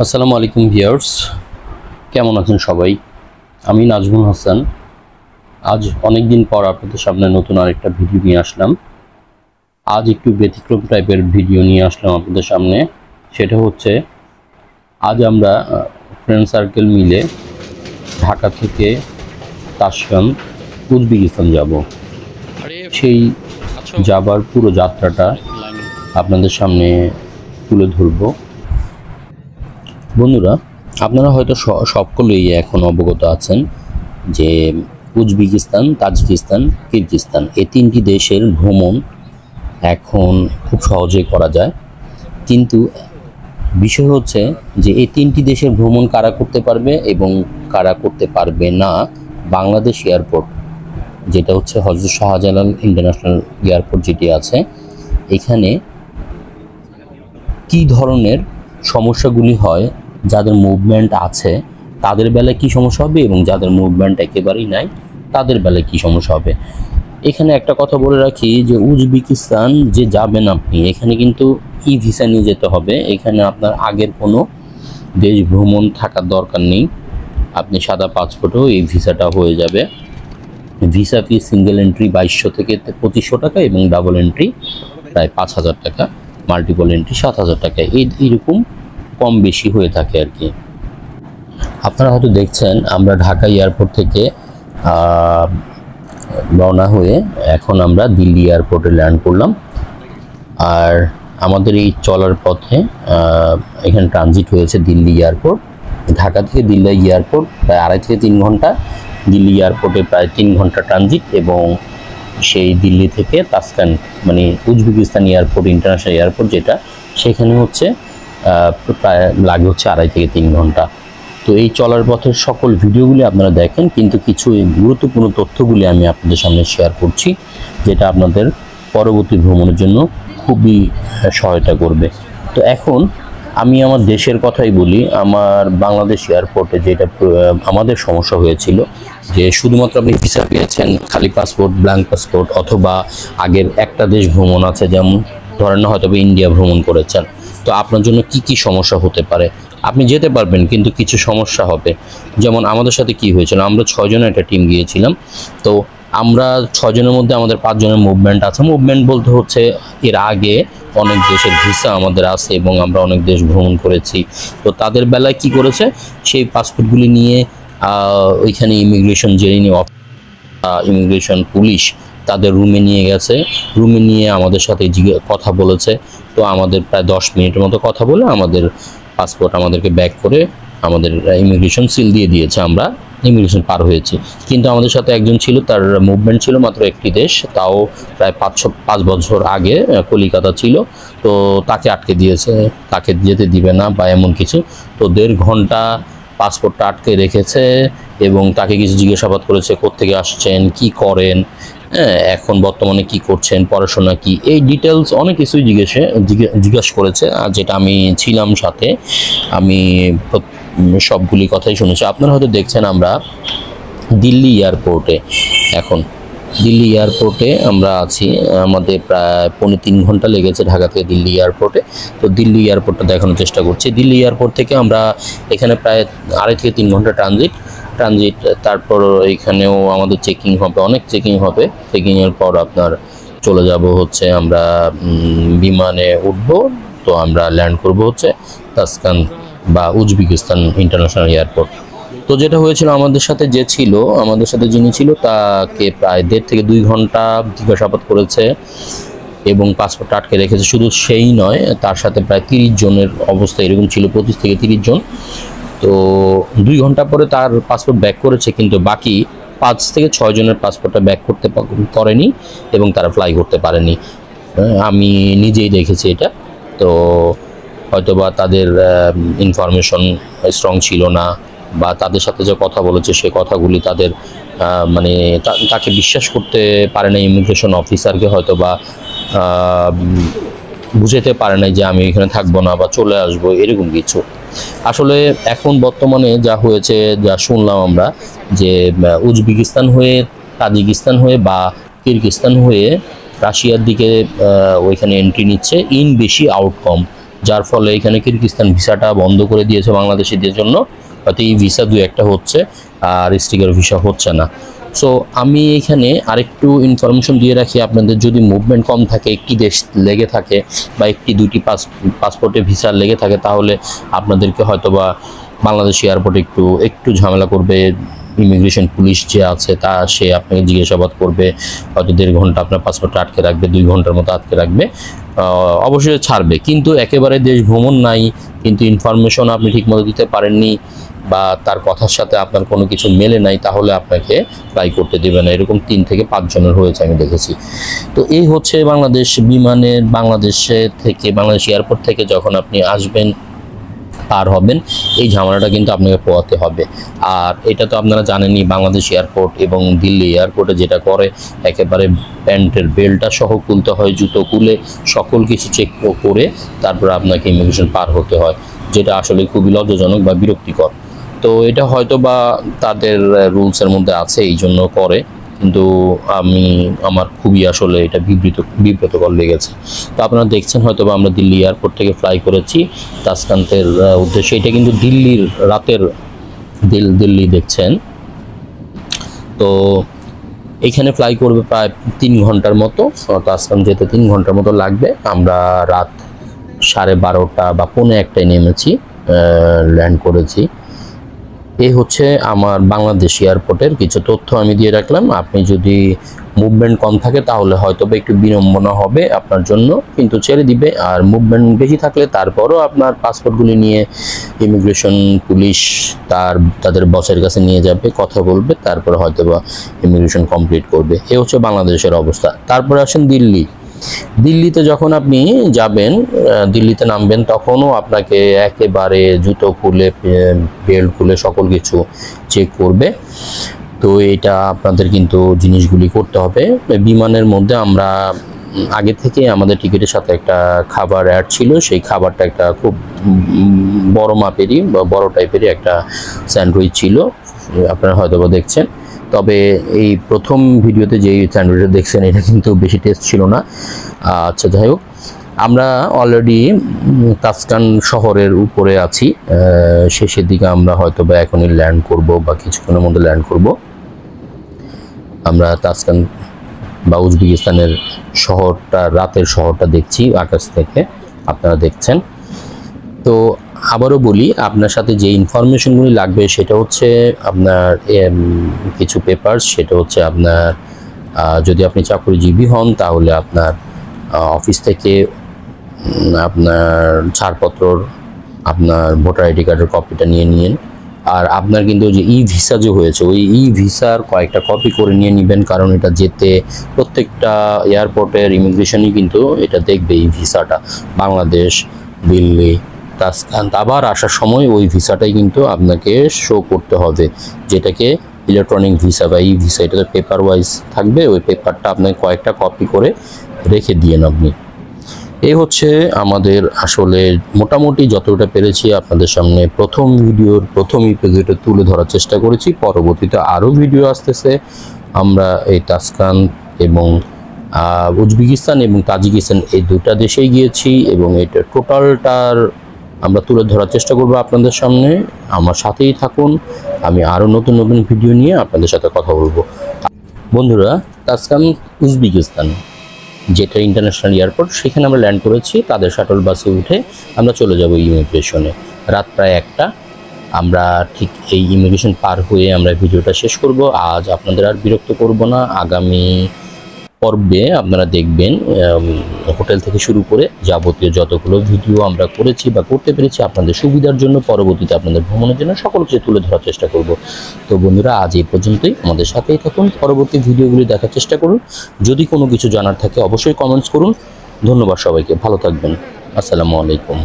আসসালামু আলাইকুম ভিউয়ার্স, কেমন আছেন সবাই? আমি নাজমুল হাসান। আজ অনেক দিন পর আপনাদের সামনে নতুন আরেকটা ভিডিও নিয়ে আসলাম। আজ একটু ব্যতিক্রম টাইপের ভিডিও নিয়ে আসলাম আপনাদের সামনে। সেটা হচ্ছে, আজ আমরা ফ্রেন্ড সার্কেল মিলে ঢাকা থেকে তাশকান্ত উজবেকিস্তান যাব। সেই যাবার পুরো যাত্রাটা আপনাদের সামনে তুলে ধরব। বন্ধুরা, আপনারা হয়তো সকলেই এখন অবগত আছেন যে উজবেকিস্তান, তাজিকিস্তান, কিরগিজস্তান এই তিনটি দেশের ভ্রমণ এখন খুব সহজে করা যায়। কিন্তু বিষয় হচ্ছে যে এই তিনটি দেশের ভ্রমণ কারা করতে পারবে এবং কারা করতে পারবে না। বাংলাদেশ এয়ারপোর্ট, যেটা হচ্ছে হযরত শাহজালাল ইন্টারন্যাশনাল এয়ারপোর্ট যেটি আছে, এখানে কি ধরনের সমস্যাগুলি হয়, যাদের মুভমেন্ট আছে তাদের বেলায় কি সমস্যা হবে এবং যাদের মুভমেন্ট একেবারেই নাই তাদের বেলায় কি সমস্যা হবে। এখানে একটা কথা বলে রাখি যে উজবেকিস্তান যে যাবেন আপনি, এখানে কিন্তু ই ভিসা নিয়ে যেতে হবে। এখানে আপনার আগের কোনো দেশ ভ্রমণ থাকার দরকার নেই, আপনি সাদা পাসপোর্টেও এই ভিসাটা হয়ে যাবে। ভিসা ফি সিঙ্গেল এন্ট্রি 2200 থেকে 2500 টাকা এবং ডাবল এন্ট্রি প্রায় 5000 টাকা, মাল্টিপল এন্ট্রি 7000 টাকা, এইরকম কম বেশি হয়ে থাকে আর কি। আপনারা হয়তো দেখছেন আমরা ঢাকা এয়ারপোর্ট থেকে রওনা হয়ে এখন আমরা দিল্লি এয়ারপোর্টে ল্যান্ড করলাম। আর আমাদের এই চলার পথে এখানে ট্রানজিট হয়েছে দিল্লি এয়ারপোর্ট। ঢাকা থেকে দিল্লি এয়ারপোর্ট প্রায় 2.5 থেকে 3 ঘন্টা, দিল্লি এয়ারপোর্টে প্রায় 3 ঘন্টা ট্রানজিট, এবং সেই দিল্লি থেকে তাশকান্ত মানে উজবেকিস্তান এয়ারপোর্ট, ইন্টারন্যাশনাল এয়ারপোর্ট যেটা, সেখানে হচ্ছে প্রায় লাগে হচ্ছে 2.5 থেকে 3 ঘন্টা। তো এই চলার পথের সকল ভিডিওগুলি আপনারা দেখেন, কিন্তু কিছু গুরুত্বপূর্ণ তথ্যগুলি আমি আপনাদের সামনে শেয়ার করছি, যেটা আপনাদের পরবর্তী ভ্রমণের জন্য খুবই সহায়তা করবে। তো এখন আমি আমার দেশের কথাই বলি। আমার বাংলাদেশ এয়ারপোর্টে যেটা আমাদের সমস্যা হয়েছিল, যে শুধুমাত্র আপনি ভিসা পেয়েছেন, খালি পাসপোর্ট, ব্ল্যাঙ্ক পাসপোর্ট, অথবা আগের একটা দেশ ভ্রমণ আছে, যেমন ধরেন না হয়তো ইন্ডিয়া ভ্রমণ করেছেন, তো আপনার জন্য কি কি সমস্যা হতে পারে। আপনি যেতে পারবেন কিন্তু কিছু সমস্যা হবে। যেমন আমাদের সাথে কি হয়েছিল, আমরা 6 জনের একটা টিম গিয়েছিলাম। তো আমরা 6 জনের মধ্যে আমাদের 5 জনের মুভমেন্ট আছে। মুভমেন্ট বলতে হচ্ছে এর আগে অনেক দেশের ভিসা আমাদের আছে এবং আমরা অনেক দেশ ভ্রমণ করেছি। তো তাদের বেলায় কি করেছে, সেই পাসপোর্টগুলি নিয়ে ওইখানে ইমিগ্রেশন পুলিশ তাদের রুমে নিয়ে গেছে। রুমে নিয়ে আমাদের সাথে কথা বলেছে। তো আমাদের প্রায় 10 মিনিটের মতো কথা বলে আমাদের পাসপোর্ট আমাদেরকে ব্যাক করে আমাদের ইমিগ্রেশন সিল দিয়ে দিয়েছে। আমরা ইমিগ্রেশন পার হয়েছি। কিন্তু আমাদের সাথে একজন ছিল, তার মুভমেন্ট ছিল মাত্র একটি দেশ, তাও প্রায় 5 বছর আগে কলিকাতা ছিল। তো তাকে আটকে দিয়েছে, তাকে যেতে দিবে না বা এমন কিছু। তো 1.5 ঘন্টা পাসপোর্টটা আটকে রেখেছে এবং তাকে কিছু জিজ্ঞাসাবাদ করেছে, কোত্থেকে আসছেন, কি করেন, এখন বর্তমানে কি করছেন, পড়াশোনা কি, এই ডিটেলস অনেক কিছুই জিজ্ঞাসা করেছে। আর যেটা আমি ছিলাম সাথে, আমি সবগুলি কথাই শুনেছি। আপনারা হয়তো দেখছেন আমরা দিল্লি এয়ারপোর্টে, এখন দিল্লি এয়ারপোর্টে আমরা আছি। আমাদের প্রায় 3.25 ঘন্টা লেগেছে ঢাকা থেকে দিল্লি এয়ারপোর্টে। তো দিল্লি এয়ারপোর্টটা দেখানোর চেষ্টা করছি। দিল্লি এয়ারপোর্ট থেকে আমরা এখানে প্রায় 2.5 থেকে 3 ঘন্টা ট্রানজিট। তারপর এখানেও আমাদের চেকিং হবে, অনেক চেকিং হবে। চেকিংয়ের পর আপনার চলে যাব হচ্ছে, আমরা বিমানে উঠব। তো আমরা ল্যান্ড করব হচ্ছে তাশকান্ত বা উজবেকিস্তান ইন্টারন্যাশনাল এয়ারপোর্ট। তো যেটা হয়েছিল, আমাদের সাথে যিনি ছিল তাকে প্রায় 1.5 থেকে 2 ঘন্টা জিজ্ঞাসাবাদ করেছে এবং পাসপোর্ট আটকে রেখেছে। শুধু সেই নয়, তার সাথে প্রায় 30 জনের অবস্থা এরকম ছিল, 25 থেকে 30 জন। তো 2 ঘন্টা পরে তার পাসপোর্ট ব্যাক করেছে, কিন্তু বাকি 5 থেকে 6 জনের পাসপোর্টটা ব্যাক করেনি এবং তারা ফ্লাই করতে পারেনি। আমি নিজেই দেখেছি এটা। তো হয়তোবা তাদের ইনফরমেশন স্ট্রং ছিল না, বা তাদের সাথে যে কথা বলেছে সে কথাগুলি তাদের মানে তাকে বিশ্বাস করতে পারে না। ইমিগ্রেশন অফিসারকে হয়তোবা বুঝাতে পারে না যে আমি এখানে থাকবো না বা চলে আসবো, এরকম কিছু। আসলে এখন বর্তমানে যা হয়েছে, যা শুনলাম আমরা, যে উজবেকিস্তান হয়ে, তাজিকিস্তান হয়ে বা কিরগিজস্তান হয়ে রাশিয়ার দিকে ওইখানে এন্ট্রি নিচ্ছে, ইন বেশি আউট কম। যার ফলে এখানে কিরগিজস্তান ভিসাটা বন্ধ করে দিয়েছে বাংলাদেশিদের জন্য, হয়তো এই ভিসা 2-1টা হচ্ছে আর স্টিকার ভিসা হচ্ছে না। সো আমি এখানে আরেকটু ইনফরমেশন দিয়ে রাখি আপনাদের, যদি মুভমেন্ট কম থাকে, একটি দেশ লেগে থাকে বা 1-2টি পাসপোর্টে ভিসা লেগে থাকে, তাহলে আপনাদেরকে হয়তোবা বাংলাদেশ এয়ারপোর্টে একটু ঝামেলা করবে। ইমিগ্রেশন পুলিশ যে আছে সে আপনাকে জিজ্ঞাসাবাদ করবে, হয়তো 1.5 ঘন্টা আপনার পাসপোর্টটা আটকে রাখবে, 2 ঘন্টার মতো আটকে রাখবে, অবশ্যই ছাড়বে। কিন্তু একেবারে দেশ ভ্রমণ নাই, কিন্তু ইনফরমেশন আপনি ঠিকমতো দিতে পারেননি বা তার কথার সাথে আপনার কোনো কিছু মেলে নাই, তাহলে আপনাকে ফ্লাই করতে দেবে না। এরকম 3 থেকে 5 জনের হয়েছে, আমি দেখেছি। তো এই হচ্ছে বাংলাদেশ বিমানের, বাংলাদেশ এয়ারপোর্ট থেকে যখন আপনি আসবেন, পার হবেন, এই ঝামেলাটা কিন্তু আপনাকে পোহাতে হবে। আর এটা তো আপনারা জানেনই, বাংলাদেশ এয়ারপোর্ট এবং দিল্লি এয়ারপোর্টে যেটা করে, একেবারে প্যান্টের বেল্টটা সহ খুলতে হয়, জুতো খুলে সকল কিছু চেক করে তারপর আপনাকে ইমিগ্রেশন পার হতে হয়, যেটা আসলে খুবই লজ্জাজনক বা বিরক্তিকর। তো এটা হয়তো বা তাদের রুলসের মধ্যে আছে, এই জন্য করে, কিন্তু আমার খুবই আসলে এটা বিব্রতকর লেগেছে। তো আপনারা দেখছেন হয়তো বা আমরা দিল্লি এয়ারপোর্ট থেকে ফ্লাই করেছি তাসকান্তের উদ্দেশ্যে। এটা কিন্তু দিল্লির রাতের দিল্লি দেখছেন। তো এখানে ফ্লাই করবে প্রায় 3 ঘন্টার মতো, তাসকান্ত যেতে 3 ঘন্টার মতো লাগবে। আমরা রাত 12:30 বা 1:45 নেমেছি, ল্যান্ড করেছি। এই হচ্ছে আমার বাংলাদেশ এয়ারপোর্টের কিছু তথ্য আমি দিয়ে রাখলাম। আপনি যদি মুভমেন্ট কম থাকে তাহলে হয়তো বা একটু বিড়ম্বনা হবে আপনার জন্য, কিন্তু ছেড়ে দিবে। আর মুভমেন্ট বেশি থাকলে তারপরও আপনার পাসপোর্টগুলি নিয়ে ইমিগ্রেশন পুলিশ তাদের বসের কাছে নিয়ে যাবে, কথা বলবে, তারপরে হয়তো বা ইমিগ্রেশন কমপ্লিট করবে। এই হচ্ছে বাংলাদেশের অবস্থা। তারপরে আসেন দিল্লিতে যখন আপনি যাবেন, দিল্লিতে নামবেন, তখনও আপনাকে একেবারে জুতো খুলে, বেল্ট খুলে সকল কিছু চেক করবে। তো এটা আপনাদের কিন্তু জিনিসগুলি করতে হবে। বিমানের মধ্যে আমরা আগে থেকে আমাদের টিকিটের সাথে একটা খাবার অ্যাড ছিল, সেই খাবারটা একটা খুব বড় মাপেরই বা বড় টাইপেরই একটা স্যান্ডউইচ ছিল, আপনারা হয়তো বা দেখছেন। তবে এই প্রথম ভিডিওতে যেই স্যান্ডউইচটা দেখছেন, এটা কিন্তু বেশি টেস্ট ছিল না। আচ্ছা, যাই হোক, আমরা অলরেডি তাসকান শহরের উপরে আছি, শেষের দিকে আমরা হয়তো বা এখনই ল্যান্ড করব বা কিছুক্ষণের মধ্যে ল্যান্ড করব। আমরা তাসকান বা উজবেকিস্তানের রাতের শহরটা দেখছি আকাশ থেকে, আপনারা দেখছেন। তো আবারও বলি, আপনার সাথে যে ইনফরমেশনগুলি লাগবে সেটা হচ্ছে আপনার কিছু পেপারস, সেটা হচ্ছে আপনার যদি আপনি চাকরিজীবী হন তাহলে আপনার অফিস থেকে আপনার ছাড়পত্র, আপনার ভোটার আইডি কার্ডের কপিটা নিয়ে নিন। আর আপনার কিন্তু যে ভিসা যে হয়েছে, ওই ভিসার কয়েকটা কপি করে নিয়ে নেবেন, কারণ এটা যেতে প্রত্যেকটা এয়ারপোর্টের ইমিগ্রেশনই কিন্তু এটা দেখবে, এই ভিসাটা বাংলাদেশ, দিল্লি, তাসকান্ত আবার আসার সময় ওই ভিসাটাই কিন্তু আপনাকে শো করতে হবে, যেটাকে ইলেকট্রনিক ভিসা বা ভিসা, এটা তো পেপার ওয়াইজ থাকবে। ওই পেপারটা আপনাকে কয়েকটা কপি করে রেখে দিয়েন আপনি। এই হচ্ছে আমাদের আসলে মোটামুটি যতটা পেরেছি আপনাদের সামনে প্রথম এপিসোডে তুলে ধরার চেষ্টা করেছি। পরবর্তীতে আরও ভিডিও আসতেছে। আমরা এই তাসকান্ত এবং উজবেকিস্তান এবং তাজিকিস্তান এই 2টা দেশেই গিয়েছি এবং এটা টোটালটার আমরা তুলে ধরার চেষ্টা করব আপনাদের সামনে। আমার সাথেই থাকুন, আমি আরও নতুন ভিডিও নিয়ে আপনাদের সাথে কথা বলবো। বন্ধুরা, তাসকান্ত উজবেকিস্তান যেটা ইন্টারন্যাশনাল এয়ারপোর্ট, সেখানে আমরা ল্যান্ড করেছি। তাদের শাটল বাসে উঠে আমরা চলে যাব ইমিগ্রেশনে। রাত প্রায় 1টা। আমরা ঠিক এই ইমিগ্রেশন পার হয়ে আমরা ভিডিওটা শেষ করব। আজ আপনাদের আর বিরক্ত করব না। আগামী পর্বে আপনারা দেখবেন হোটেল থেকে শুরু করে যাবতীয় যতগুলো ভিডিও আমরা করেছি বা করতে পেরেছি আপনাদের সুবিধার জন্য, পরবর্তীতে আপনাদের ভ্রমণের জন্য সকল কিছু তুলে ধরার চেষ্টা করব। তো বন্ধুরা, আজ এই পর্যন্তই। আমাদের সাথেই থাকুন, পরবর্তী ভিডিওগুলি দেখার চেষ্টা করুন। যদি কোনো কিছু জানার থাকে অবশ্যই কমেন্টস করুন। ধন্যবাদ সবাইকে, ভালো থাকবেন। আসসালামু আলাইকুম।